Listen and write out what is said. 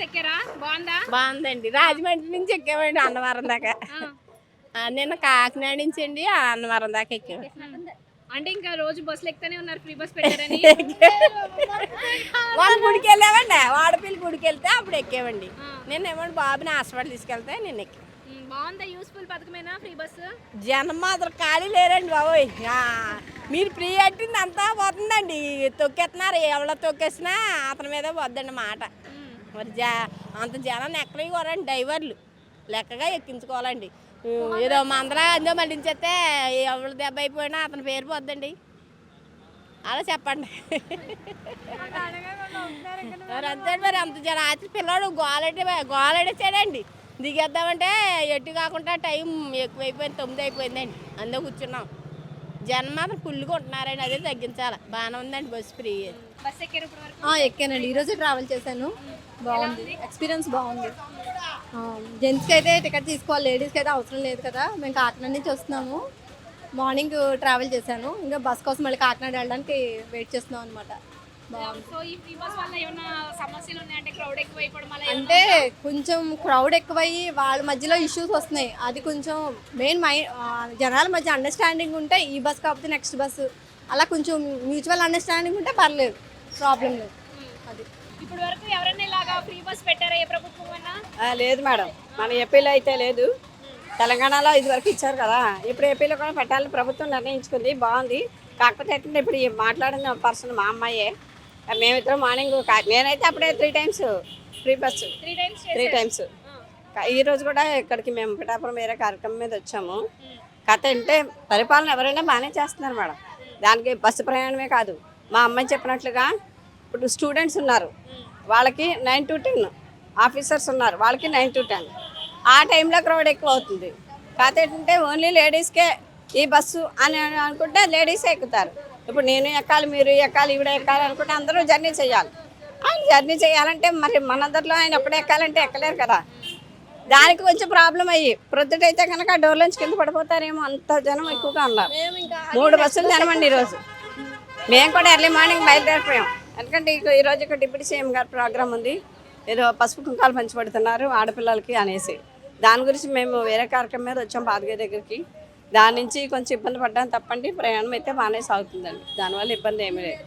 ఎక్కారా? బాగుందా? బాగుందండి. రాజమండ్రి నుంచి ఎక్కామండి అన్నవరం దాకా. నిన్న కాకినాడ నుంచి అండి అన్నవరం దాకా ఎక్కాము. అంటే ఇంకా రోజు బస్సులు ఎక్కుతానే ఉన్నారు ఫ్రీ బస్ పెట్టారని. వాళ్ళ గుడికి వెళ్ళామండి, వాడపల్లి గుడికి వెళ్తే అప్పుడు ఎక్కామండి. నిన్న ఏమండి బాబుని హాస్పిటల్ తీసుకెళ్తే నిన్న ఎక్కాం. బాగుందా? యూస్ఫుల్ పథకమేనా ఫ్రీ బస్సు? జనం మాత్రం ఖాళీ లేరండి బాబోయ్. మీరు ఫ్రీ అట్టింది అంతా పోతుందండి, తొక్కేస్తున్నారు. ఎవరో తొక్కేసినా అతని మీద పోద్దండి మాట. మరి అంత జనాన్ని ఎక్కడికి పోరండి డ్రైవర్లు, లెక్కగా ఎక్కించుకోవాలండి. ఏదో మందరా అందో మళ్ళించేస్తే ఎవరు దెబ్బ అయిపోయినా అతని పేరు పోద్దండి. అలా చెప్పండి. మరి అంతే మరి అంత రాత్రి పిల్లడు గోలెడేసాడండి. దిగేద్దామంటే ఎటు కాకుండా టైం ఎక్కువైపోయింది, 9 అయిపోయిందండి. అందులో కూర్చున్నాం. జనం మాత్రం ఫుల్గా ఉంటున్నారండి, అదే తగ్గించాలి. బాగానే ఉందండి బస్సు ఫ్రీ. బస్ ఎక్కారు ఇప్పుడు వరకు? ఎక్కానండి, ఈరోజు ట్రావెల్ చేశాను. బాగుంది, ఎక్స్పీరియన్స్ బాగుంది. జెంట్స్కి అయితే టికెట్ తీసుకోవాలి, లేడీస్కి అయితే అవసరం లేదు కదా. మేము కాకినాడ నుంచి వస్తున్నాము. మార్నింగ్ ట్రావెల్ చేశాను, ఇంకా బస్ కోసం మళ్ళీ కాకినాడ వెళ్ళడానికి వెయిట్ చేస్తున్నాం అనమాట. సో ఈ ఫ్రీ బస్ వల్ల ఏమైనా సమస్యలు ఉన్నాయంటే క్రౌడ్ ఎక్కువైపోవడం అలా అంటే కొంచెం క్రౌడ్ ఎక్కువయ్యి వాళ్ళ మధ్యలో ఇష్యూస్ వస్తున్నాయి. అది కొంచెం మెయిన్ జనాల మధ్య అండర్స్టాండింగ్ ఉంటే ఈ బస్ కాకపోతే నెక్స్ట్ బస్సు, అలా కొంచెం మ్యూచువల్ అండర్స్టాండింగ్ ఉంటే పర్లేదు, ప్రాబ్లం లేదు. అది ఇప్పుడు వరకు ఎవరైనా ఇలాగా ఫ్రీ బస్ పెట్టారా ఏ ప్రభుత్వం అయినా? లేదు మేడం, మన ఏపీలో అయితే లేదు. తెలంగాణలో ఇదివరకు ఇచ్చారు కదా, ఇప్పుడు ఏపీలో కూడా పెట్టాలని ప్రభుత్వం నిర్ణయించుకుంది. బాగుంది. కాకపోతే ఏంటంటే ఇప్పుడు మాట్లాడిన పర్సన్ మా అమ్మాయే. మేమిద్దరం మార్నింగ్ నేనైతే అప్పుడే 3 times ఫ్రీ బస్సు, 3 times. ఈరోజు కూడా ఇక్కడికి మేము పిఠాపురం వేరే కార్యక్రమం మీద వచ్చాము. కథ అంటే పరిపాలన ఎవరైనా బాగానే చేస్తున్నారు మేడం. దానికి బస్సు ప్రయాణమే కాదు, మా అమ్మాయి చెప్పినట్లుగా ఇప్పుడు స్టూడెంట్స్ ఉన్నారు, వాళ్ళకి 9 to 10, ఆఫీసర్స్ ఉన్నారు, వాళ్ళకి 9 to 10. ఆ టైంలో క్రౌడ్ ఎక్కువ అవుతుంది. కాకపోతే ఏంటంటే ఓన్లీ లేడీస్కే ఈ బస్సు అని అనుకుంటే లేడీసే ఎక్కుతారు. ఇప్పుడు నేను ఎక్కాలి, మీరు ఎక్కాలి, ఈవిడ ఎక్కాలి అనుకుంటే అందరూ జర్నీ చేయాలి. ఆయన జర్నీ చేయాలంటే మరి మనందరిలో ఆయన ఒక్కడే ఎక్కాలంటే ఎక్కలేరు కదా. దానికి కొంచెం ప్రాబ్లం అయ్యి ప్రొద్దుటైతే కనుక డోర్లోంచి కింద పడిపోతారేమో, అంత జనం ఎక్కువగా ఉన్నారు. 3 బస్సులు తినమండి ఈరోజు. మేము కూడా ఎర్లీ మార్నింగ్ బయలుదేరిపోయాం. ఎందుకంటే ఈరోజు ఇక్కడ డిప్యూటీ సీఎం గారి ప్రోగ్రామ్ ఉంది, ఏదో పసుపు కుంకాలు పంచిపెడుతున్నారు ఆడపిల్లలకి అనేసి. దాని గురించి మేము వేరే కార్యక్రమం మీద వచ్చాం పాదగయ దగ్గరికి. దాని నుంచి కొంచెం ఇబ్బంది పడ్డాం తప్పండి, ప్రయాణం అయితే బాగానే సాగుతుందండి, దానివల్ల ఇబ్బంది ఏమీ లేదు.